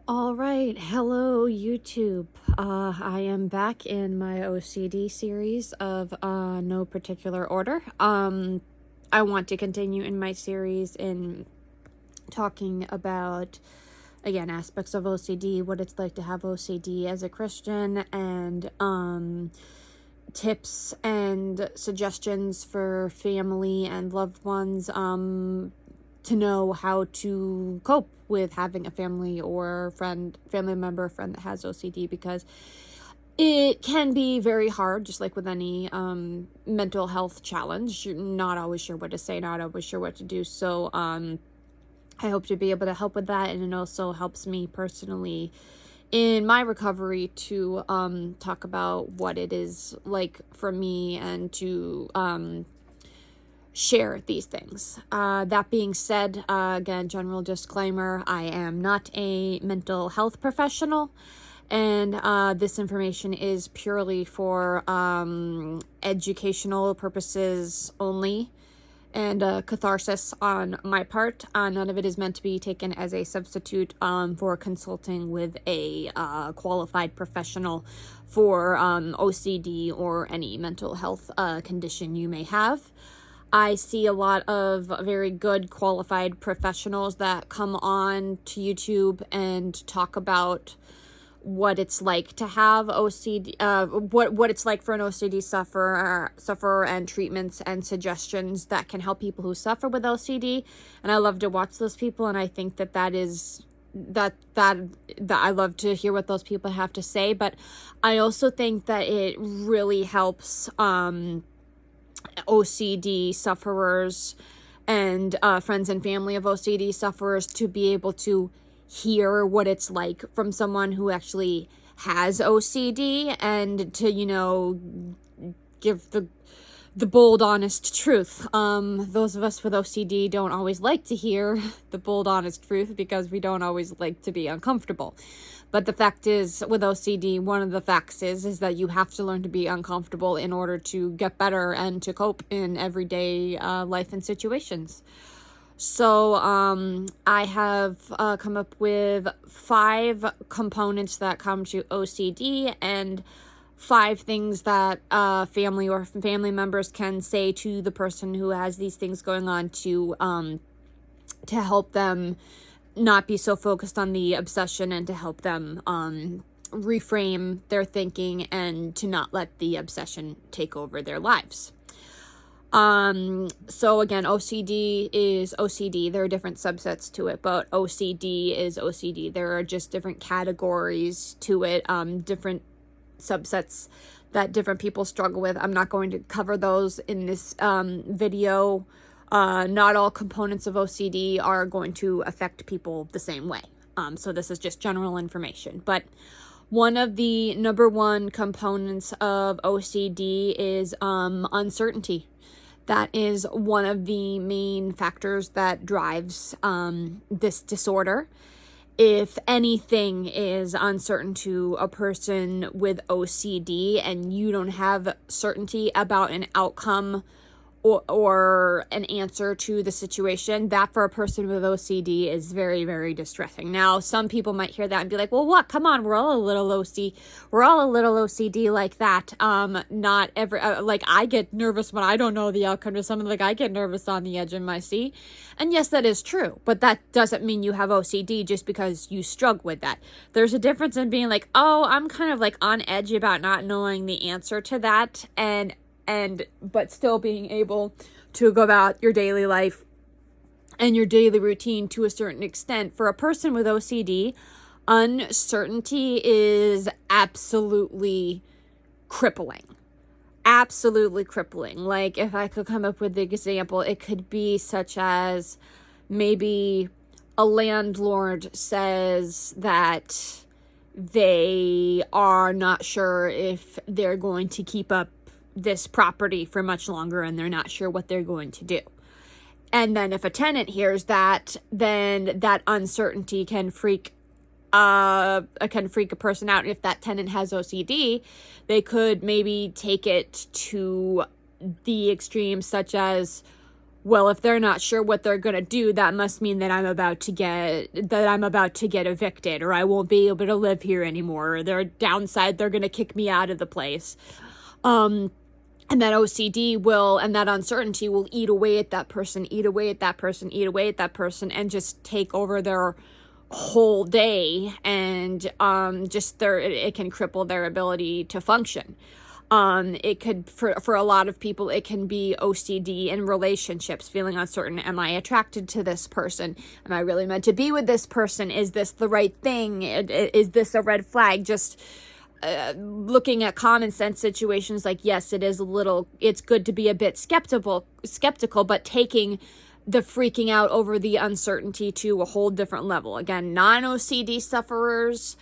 All right, hello YouTube. I am back in my OCD series of no particular order. I want to continue in my series in talking about, again, aspects of OCD, what it's like to have OCD as a Christian, and tips and suggestions for family and loved ones to know how to cope with having a family or family member or friend that has OCD, because it can be very hard, just like with any mental health challenge. You're not always sure what to say, not always sure what to do. So I hope to be able to help with that, and it also helps me personally in my recovery to talk about what it is like for me and to share these things. That being said, again, general disclaimer, I am not a mental health professional, and this information is purely for educational purposes only, and catharsis on my part. None of it is meant to be taken as a substitute for consulting with a qualified professional for OCD or any mental health condition you may have. I see a lot of very good qualified professionals that come on to YouTube and talk about what it's like to have OCD, what it's like for an OCD sufferer, and treatments and suggestions that can help people who suffer with OCD. And I love to watch those people, and I think that is that I love to hear what those people have to say. But I also think that it really helps OCD sufferers and friends and family of OCD sufferers to be able to hear what it's like from someone who actually has OCD, and to, give the bold, honest truth. Those of us with OCD don't always like to hear the bold, honest truth because we don't always like to be uncomfortable. But the fact is, with OCD, one of the facts is that you have to learn to be uncomfortable in order to get better and to cope in everyday life and situations. So I have come up with 5 components that come to OCD, and 5 things that family or family members can say to the person who has these things going on to help them not be so focused on the obsession, and to help them reframe their thinking and to not let the obsession take over their lives. So again, OCD is OCD. There are different subsets to it, but OCD is OCD. There are just different categories to it, different subsets that different people struggle with. I'm not going to cover those in this video. Not all components of OCD are going to affect people the same way. So this is just general information. But one of the number 1 components of OCD is uncertainty. That is one of the main factors that drives this disorder. If anything is uncertain to a person with OCD and you don't have certainty about an outcome or an answer to the situation, that for a person with OCD is very, very distressing. Now, some people might hear that and be like, well, what? Come on, we're all a little OCD like that. Not every, like, I get nervous when I don't know the outcome to something. Like, I get nervous on the edge of my seat. And yes, that is true, but that doesn't mean you have OCD just because you struggle with that. There's a difference in being like, oh, I'm kind of like on edge about not knowing the answer to that, but still being able to go about your daily life and your daily routine to a certain extent. For a person with OCD, uncertainty is absolutely crippling. Absolutely crippling. Like, if I could come up with the example, it could be such as maybe a landlord says that they are not sure if they're going to keep up this property for much longer, and they're not sure what they're going to do. And then if a tenant hears that, then that uncertainty can freak a person out. If that tenant has OCD, they could maybe take it to the extreme, such as, well, if they're not sure what they're going to do, that must mean that I'm about to get evicted, or I won't be able to live here anymore, or their downside, they're going to kick me out of the place. And that OCD and that uncertainty will eat away at that person, and just take over their whole day, and it can cripple their ability to function. It could, for a lot of people, it can be OCD in relationships, feeling uncertain. Am I attracted to this person? Am I really meant to be with this person? Is this the right thing? Is this a red flag? Just looking at common sense situations, like, yes, it's good to be a bit skeptical, but taking the freaking out over the uncertainty to a whole different level. Again, non-OCD sufferers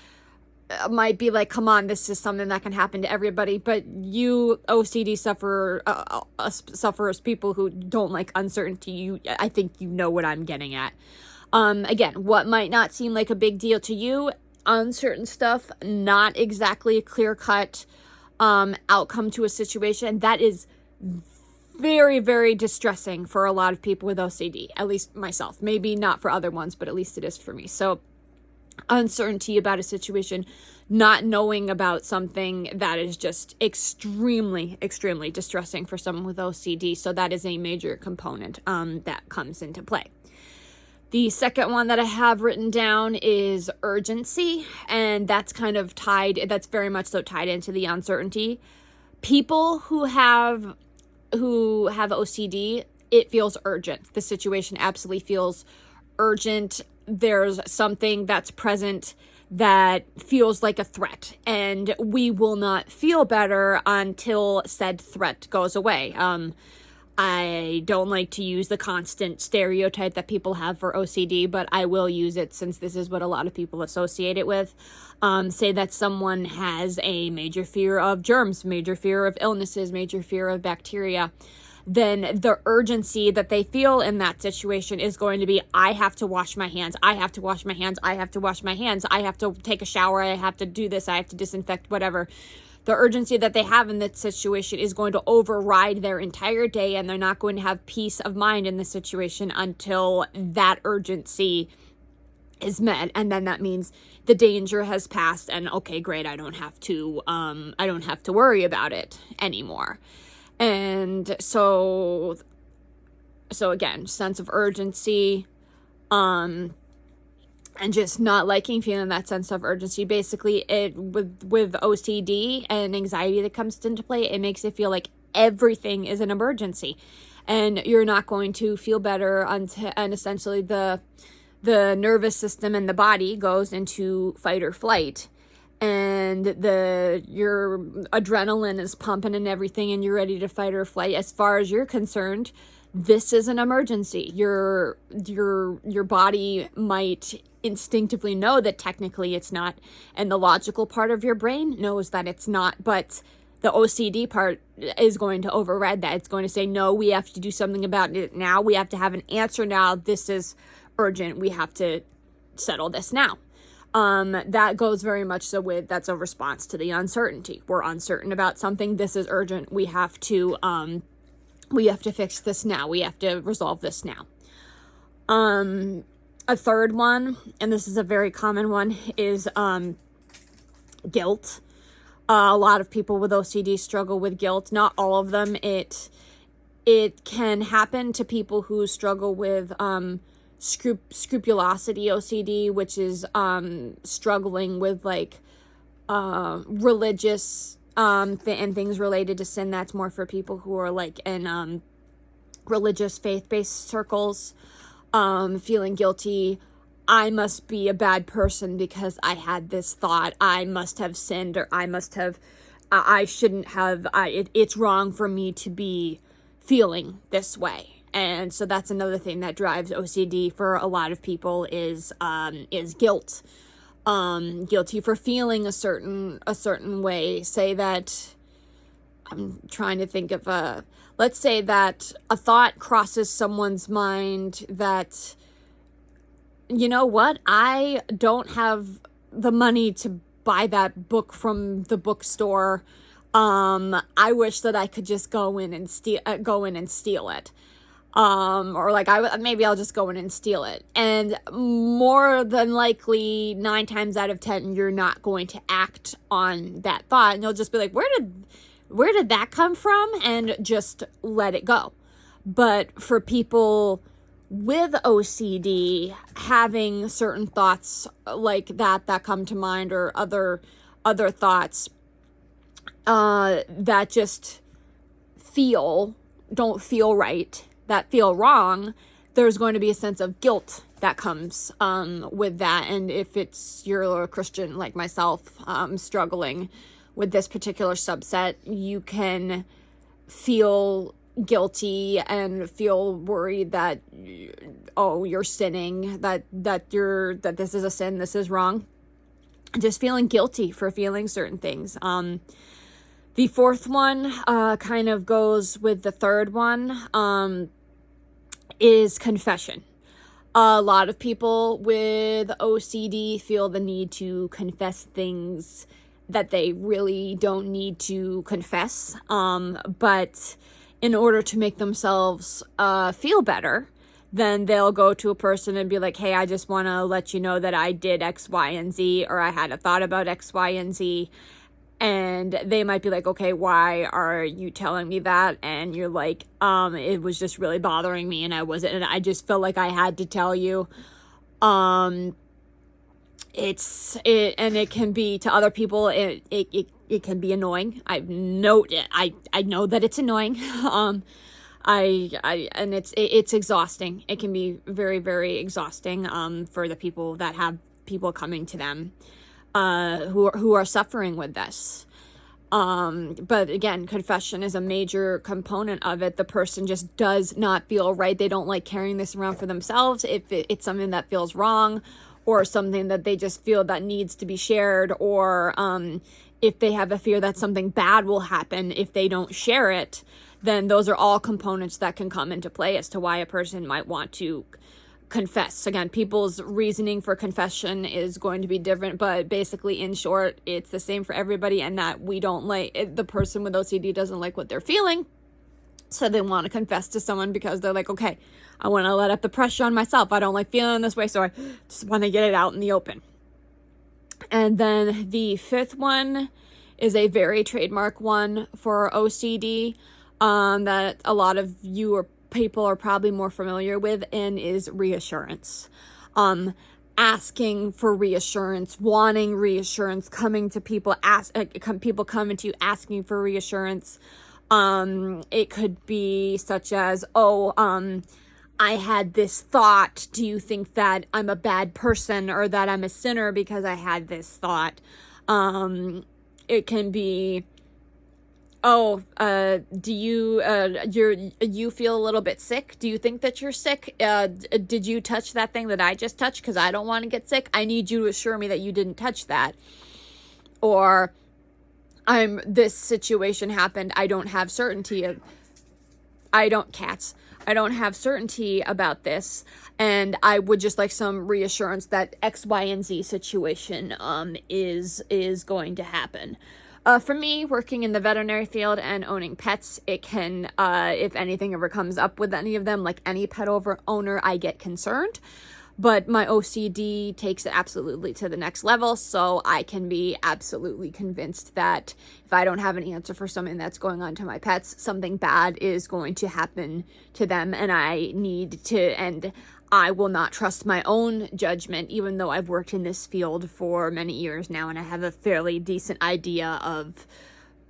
might be like, come on, this is something that can happen to everybody. But you OCD sufferers, people who don't like uncertainty, I think you know what I'm getting at. Again, what might not seem like a big deal to you, uncertain stuff, not exactly a clear-cut outcome to a situation, that is very, very distressing for a lot of people with OCD, at least myself. Maybe not for other ones, but at least it is for me. So uncertainty about a situation, not knowing about something, that is just extremely, extremely distressing for someone with OCD. So that is a major component that comes into play. The second one that I have written down is urgency, and that's very much so tied into the uncertainty. People who have OCD, it feels urgent. The situation absolutely feels urgent. There's something that's present that feels like a threat, and we will not feel better until said threat goes away. I don't like to use the constant stereotype that people have for OCD, but I will use it since this is what a lot of people associate it with. Say that someone has a major fear of germs, major fear of illnesses, major fear of bacteria, then the urgency that they feel in that situation is going to be, I have to wash my hands, I have to wash my hands, I have to wash my hands, I have to take a shower, I have to do this, I have to disinfect, whatever. The urgency that they have in that situation is going to override their entire day, and they're not going to have peace of mind in the situation until that urgency is met. And then that means the danger has passed, and okay, great, I don't have to worry about it anymore. And so again, sense of urgency, and just not feeling that sense of urgency. Basically, with OCD and anxiety that comes into play, it makes it feel like everything is an emergency, and you're not going to feel better and essentially the nervous system and the body goes into fight or flight, and your adrenaline is pumping and everything, and you're ready to fight or flight. As far as you're concerned, this is an emergency. Your body might instinctively know that technically it's not, and the logical part of your brain knows that it's not, but the OCD part is going to override that. It's going to say, no, we have to do something about it now. We have to have an answer now. This is urgent. We have to settle this now. That goes very much so that's a response to the uncertainty. We're uncertain about something. This is urgent. We have to fix this now. We have to resolve this now. A third one, and this is a very common one, is guilt. A lot of people with OCD struggle with guilt. Not all of them. It can happen to people who struggle with scrupulosity OCD, which is struggling with religious and things related to sin. That's more for people who are in religious faith-based circles, feeling guilty. I must be a bad person because I had this thought. I must have sinned, or I shouldn't have. It's wrong for me to be feeling this way. And so that's another thing that drives OCD for a lot of people is guilt. Guilty for feeling a certain way. Say that, I'm trying to think of let's say that a thought crosses someone's mind that, you know what, I don't have the money to buy that book from the bookstore. I wish that I could just go in and steal it. or like maybe I'll just go in and steal it. And more than likely 9 times out of 10 you're not going to act on that thought, and you'll just be like, where did that come from, and just let it go. But for people with OCD, having certain thoughts like that come to mind, or other thoughts that just don't feel right, that feel wrong, there's going to be a sense of guilt that comes with that. And if you're a Christian like myself, struggling with this particular subset, you can feel guilty and feel worried that, oh, you're sinning, that this is a sin, this is wrong. Just feeling guilty for feeling certain things. The fourth one kind of goes with the third one, is confession. A lot of people with OCD feel the need to confess things that they really don't need to confess. But in order to make themselves feel better, then they'll go to a person and be like, hey, I just want to let you know that I did X, Y, and Z, or I had a thought about X, Y, and Z. And they might be like, okay, why are you telling me that? And you're like, it was just really bothering me, and I just felt like I had to tell you. And it can be, to other people, it can be annoying. I know that it's annoying. And it's exhausting. It can be very, very exhausting, for the people that have people coming to them, who are suffering with this. But again, confession is a major component of it. The person just does not feel right. They don't like carrying this around for themselves. If it's something that feels wrong, or something that they just feel that needs to be shared, or if they have a fear that something bad will happen if they don't share it, then those are all components that can come into play as to why a person might want to confess. Again, people's reasoning for confession is going to be different, but basically, in short, it's the same for everybody, and that we don't like, the person with OCD doesn't like what they're feeling, so they want to confess to someone because they're like, okay, I want to let up the pressure on myself. I don't like feeling this way, so I just want to get it out in the open. And then the fifth one is a very trademark one for OCD, that a lot of you or people are probably more familiar with, and is reassurance. Asking for reassurance, wanting reassurance, coming to people, people coming to you asking for reassurance. It could be such as, I had this thought. Do you think that I'm a bad person, or that I'm a sinner because I had this thought? It can be, do you feel a little bit sick? Do you think that you're sick? Did you touch that thing that I just touched? Because I don't want to get sick. I need you to assure me that you didn't touch that. Or, this situation happened. I don't have certainty about this, and I would just like some reassurance that X, Y, and Z situation is going to happen. For me, working in the veterinary field and owning pets, it can, if anything ever comes up with any of them, like any pet owner, I get concerned. But my OCD takes it absolutely to the next level, so I can be absolutely convinced that if I don't have an answer for something that's going on to my pets, something bad is going to happen to them, and I will not trust my own judgment, even though I've worked in this field for many years now, and I have a fairly decent idea of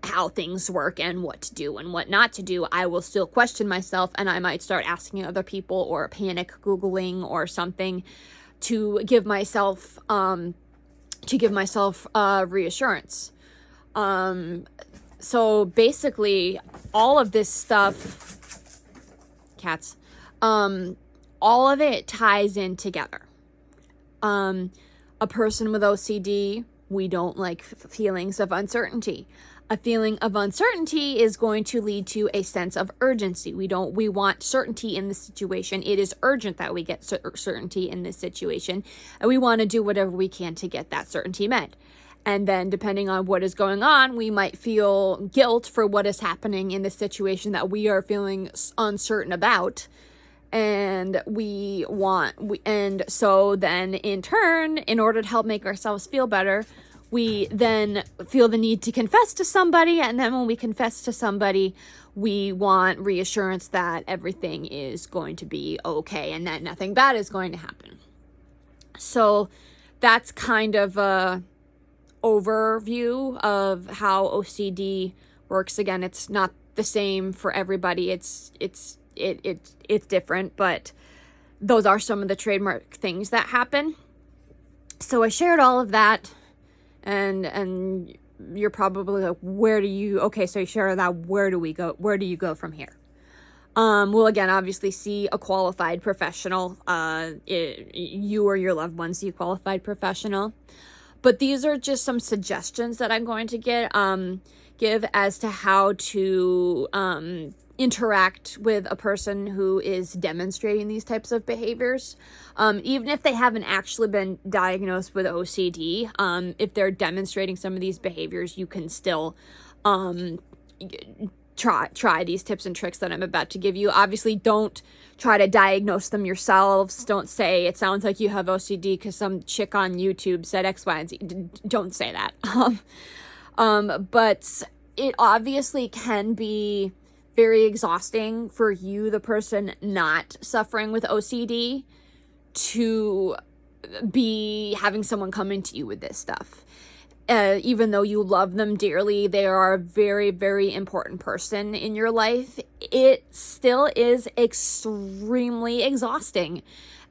how things work and what to do and what not to do. I will still question myself, and I might start asking other people, or panic Googling or something, to give myself reassurance. So basically, all of this stuff, cats, all of it ties in together. A person with OCD, we don't like feelings of uncertainty. A feeling of uncertainty is going to lead to a sense of urgency. We want certainty in the situation. It is urgent that we get certainty in this situation, and we want to do whatever we can to get that certainty met. And then, depending on what is going on, we might feel guilt for what is happening in the situation that we are feeling uncertain about. And and so then in turn, in order to help make ourselves feel better, we then feel the need to confess to somebody. And then when we confess to somebody, we want reassurance that everything is going to be okay and that nothing bad is going to happen. So that's kind of a overview of how OCD works. Again, it's not the same for everybody. It's different, but those are some of the trademark things that happen. So I shared all of that, and you're probably like, so you share that, where do you go from here? Well, again, obviously see a qualified professional, you or your loved ones see a qualified professional. But these are just some suggestions that I'm going to give as to how to interact with a person who is demonstrating these types of behaviors. Even if they haven't actually been diagnosed with OCD, if they're demonstrating some of these behaviors, you can still try these tips and tricks that I'm about to give you. Obviously, don't try to diagnose them yourselves. Don't say, it sounds like you have OCD because some chick on YouTube said X, Y, and Z. Don't say that. But it obviously can be very exhausting for you, the person not suffering with OCD, to be having someone come into you with this stuff. Even though you love them dearly, they are a very, very important person in your life, it still is extremely exhausting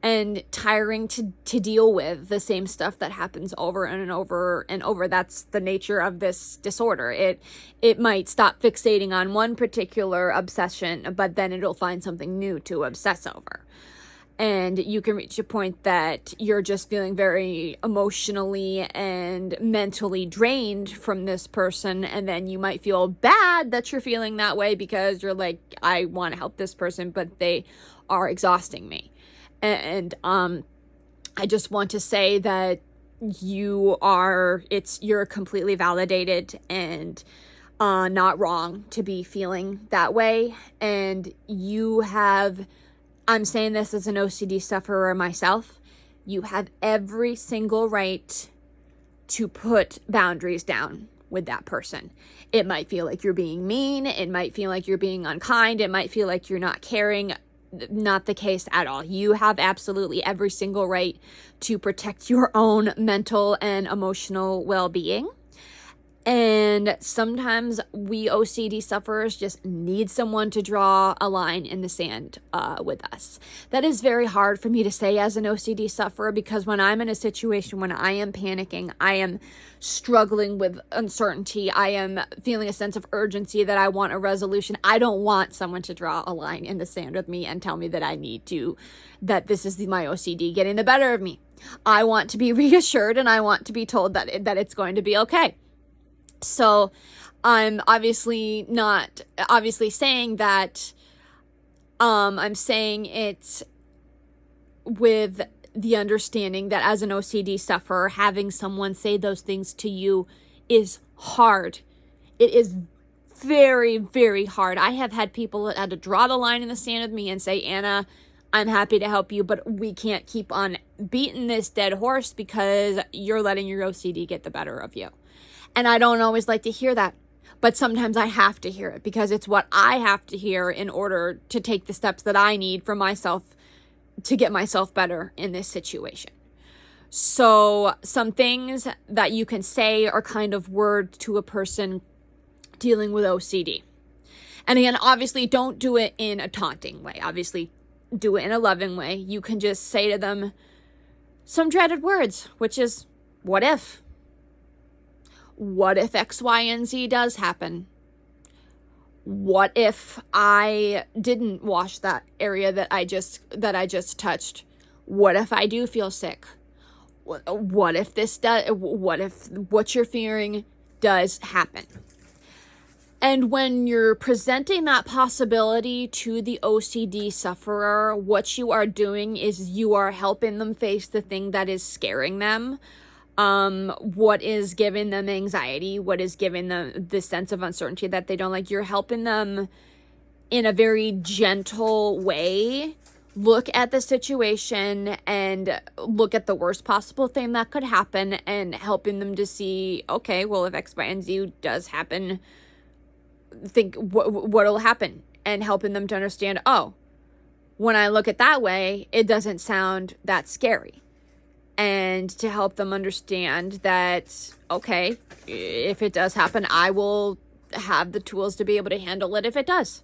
and tiring to deal with the same stuff that happens over and over and over. That's the nature of this disorder. It might stop fixating on one particular obsession, but then it'll find something new to obsess over. And you can reach a point that you're just feeling very emotionally and mentally drained from this person. And then you might feel bad that you're feeling that way because you're like, I want to help this person, but they are exhausting me. And I just want to say that you're completely validated and not wrong to be feeling that way. And I'm saying this as an OCD sufferer myself, you have every single right to put boundaries down with that person. It might feel like you're being mean. It might feel like you're being unkind. It might feel like you're not caring. Not the case at all. You have absolutely every single right to protect your own mental and emotional well-being. And sometimes we OCD sufferers just need someone to draw a line in the sand with us. That is very hard for me to say as an OCD sufferer, because when I'm in a situation when I am panicking, I am struggling with uncertainty, I am feeling a sense of urgency that I want a resolution, I don't want someone to draw a line in the sand with me and tell me that that this is my OCD getting the better of me. I want to be reassured and I want to be told that it's going to be okay. So I'm obviously saying that, I'm saying it with the understanding that as an OCD sufferer, having someone say those things to you is hard. It is very, very hard. I have had people that had to draw the line in the sand with me and say, Anna, I'm happy to help you, but we can't keep on beating this dead horse because you're letting your OCD get the better of you. And I don't always like to hear that, but sometimes I have to hear it because it's what I have to hear in order to take the steps that I need for myself to get myself better in this situation. So some things that you can say are kind of words to a person dealing with OCD. And again, obviously don't do it in a taunting way. Obviously do it in a loving way. You can just say to them some dreaded words, which is, what if? What if X, Y, and Z does happen? What if I didn't wash that area that I just touched? What if I do feel sick? What if what you're fearing does happen? And when you're presenting that possibility to the OCD sufferer, what you are doing is you are helping them face the thing that is scaring them. What is giving them anxiety, what is giving them the sense of uncertainty that they don't like. You're helping them in a very gentle way look at the situation and look at the worst possible thing that could happen, and helping them to see, okay, well, if X, Y, and Z does happen, think what'll happen, and helping them to understand, oh, when I look at that way, it doesn't sound that scary. And to help them understand that, okay, if it does happen, I will have the tools to be able to handle it if it does.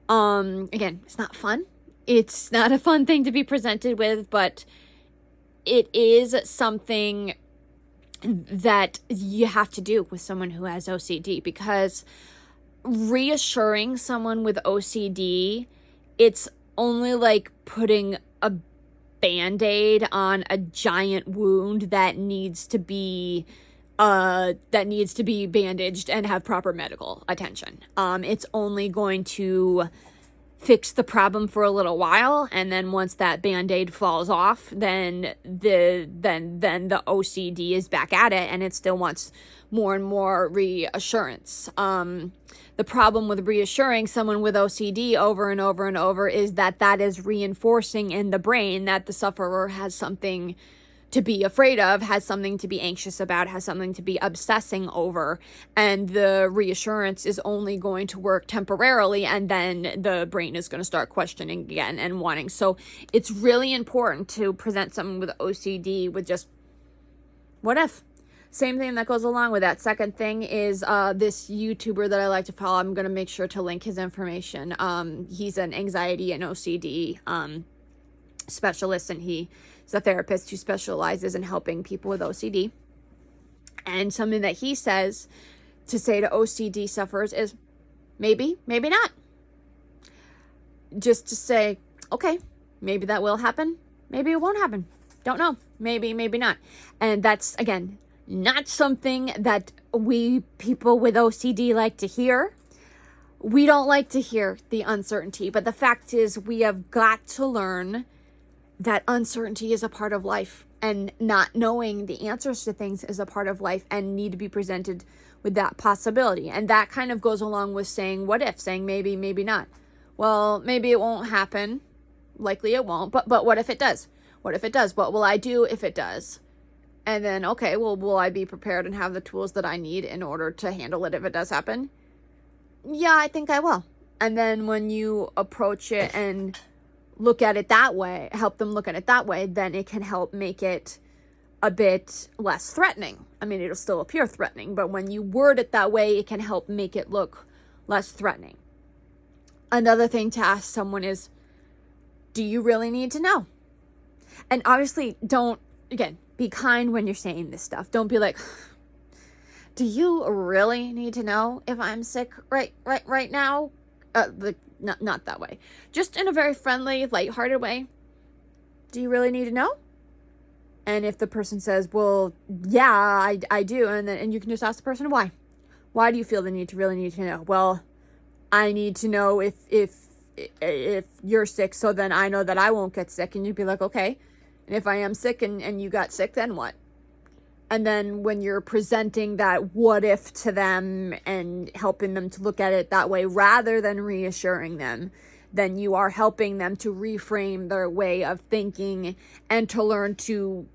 Again, it's not fun. It's not a fun thing to be presented with, but it is something that you have to do with someone who has OCD, because reassuring someone with OCD, it's only like putting a Band-Aid on a giant wound that needs to be bandaged and have proper medical attention. It's only going to fix the problem for a little while, and then once that Band-Aid falls off, then the OCD is back at it, and it still wants more and more reassurance. The problem with reassuring someone with OCD over and over and over is that is reinforcing in the brain that the sufferer has something to be afraid of, has something to be anxious about, has something to be obsessing over, and the reassurance is only going to work temporarily, and then the brain is going to start questioning again and wanting. So it's really important to present someone with OCD with just, what if? Same thing that goes along with that. Second thing is this YouTuber that I like to follow. I'm going to make sure to link his information. He's an anxiety and OCD specialist, and he's a therapist who specializes in helping people with OCD. And something that he says to say to OCD sufferers is, maybe, maybe not. Just to say, okay, maybe that will happen. Maybe it won't happen. Don't know. Maybe, maybe not. And that's, again, not something that we people with OCD like to hear. We don't like to hear the uncertainty, but the fact is we have got to learn that uncertainty is a part of life, and not knowing the answers to things is a part of life, and need to be presented with that possibility. And that kind of goes along with saying, what if, saying maybe, maybe not. Well, maybe it won't happen. Likely it won't, but what if it does? What if it does? What will I do if it does? And then, okay, well, will I be prepared and have the tools that I need in order to handle it if it does happen? Yeah, I think I will. And then when you approach it and look at it that way, help them look at it that way, then it can help make it a bit less threatening. I mean, it'll still appear threatening, but when you word it that way, it can help make it look less threatening. Another thing to ask someone is, do you really need to know? And obviously, don't, again, be kind when you're saying this stuff. Don't be like, do you really need to know if I'm sick right now? Not that way. Just in a very friendly, lighthearted way. Do you really need to know? And if the person says, well, yeah, I do. And you can just ask the person why. Why do you feel the need to really need to know? Well, I need to know if you're sick, so then I know that I won't get sick. And you'd be like, okay. And if I am sick and you got sick, then what? And then when you're presenting that what if to them and helping them to look at it that way rather than reassuring them, then you are helping them to reframe their way of thinking and to learn to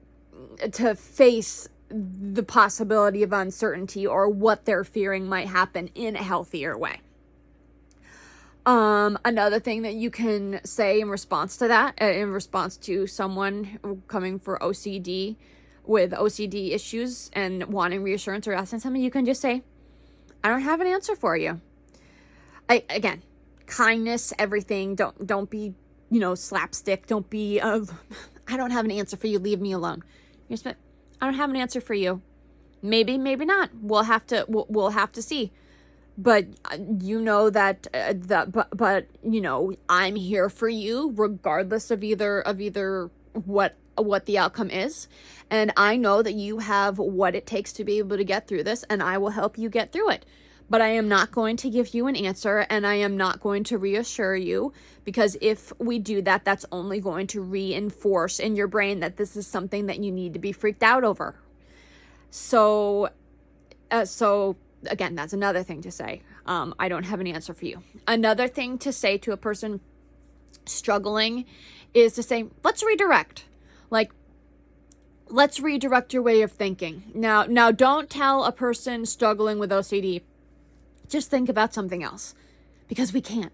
face the possibility of uncertainty or what they're fearing might happen in a healthier way. Another thing that you can say in response to that, in response to someone coming for OCD with OCD issues and wanting reassurance or asking something, you can just say, I don't have an answer for you. Again, kindness, everything. Don't be, slapstick. Don't be, I don't have an answer for you. Leave me alone. I don't have an answer for you. Maybe, maybe not. We'll have to see. But you know that I'm here for you regardless of either what the outcome is, and I know that you have what it takes to be able to get through this, and I will help you get through it. But I am not going to give you an answer, and I am not going to reassure you, because if we do that, that's only going to reinforce in your brain that this is something that you need to be freaked out over. So again, that's another thing to say. I don't have an answer for you. Another thing to say to a person struggling is to say, let's redirect. Like, let's redirect your way of thinking. Now don't tell a person struggling with OCD, just think about something else, because we can't.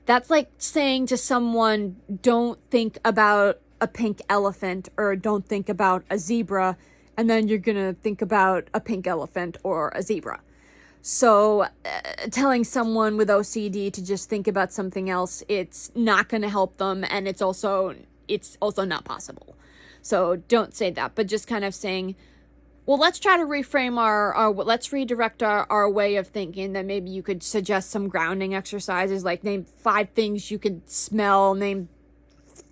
That's like saying to someone, don't think about a pink elephant or don't think about a zebra, and then you're going to think about a pink elephant or a zebra. So telling someone with OCD to just think about something else, it's not going to help them, and it's also not possible. So don't say that, but just kind of saying, well, let's try to reframe let's redirect our way of thinking. Then maybe you could suggest some grounding exercises, like name 5 things you could smell, name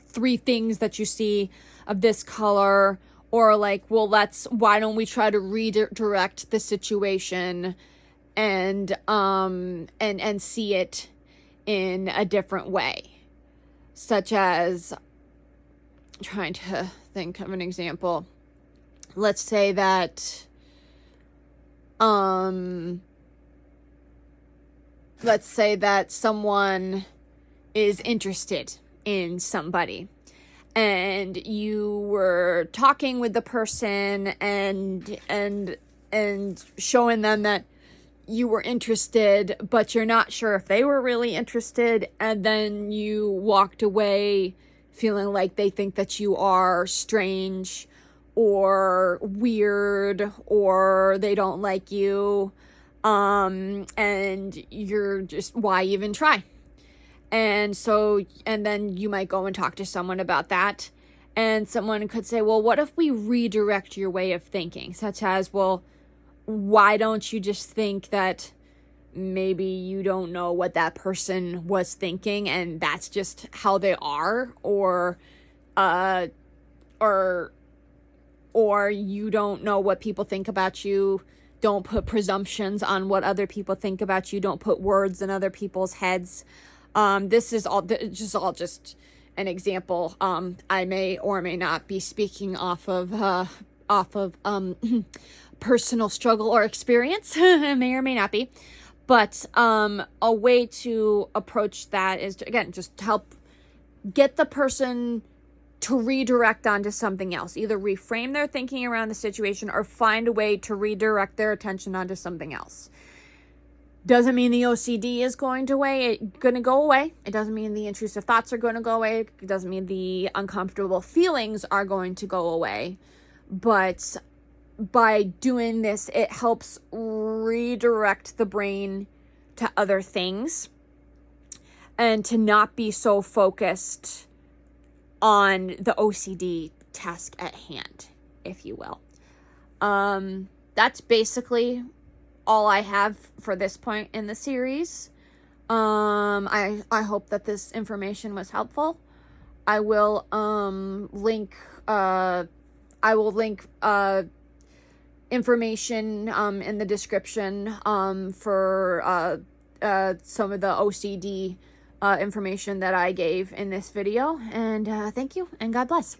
3 things that you see of this color, or like, well, why don't we try to redirect the situation and see it in a different way, such as, trying to think of an example. Let's say that someone is interested in somebody, and you were talking with the person and showing them that you were interested, but you're not sure if they were really interested, and then you walked away feeling like they think that you are strange or weird, or they don't like you, and you're just, why even try? And then you might go and talk to someone about that, and someone could say, well, what if we redirect your way of thinking, such as, well, why don't you just think that maybe you don't know what that person was thinking, and that's just how they are, or you don't know what people think about you. Don't put presumptions on what other people think about you. Don't put words in other people's heads. This is all just an example. I may or may not be speaking off of personal struggle or experience. May or may not be. But a way to approach that is to, again, just help get the person to redirect onto something else. Either reframe their thinking around the situation or find a way to redirect their attention onto something else. Doesn't mean the OCD is going to go away. It doesn't mean the intrusive thoughts are going to go away. It doesn't mean the uncomfortable feelings are going to go away. But by doing this, it helps redirect the brain to other things and to not be so focused on the OCD task at hand, if you will. That's basically all I have for this point in the series. I hope that this information was helpful. I will link information in the description for some of the OCD information that I gave in this video. And thank you, and God bless.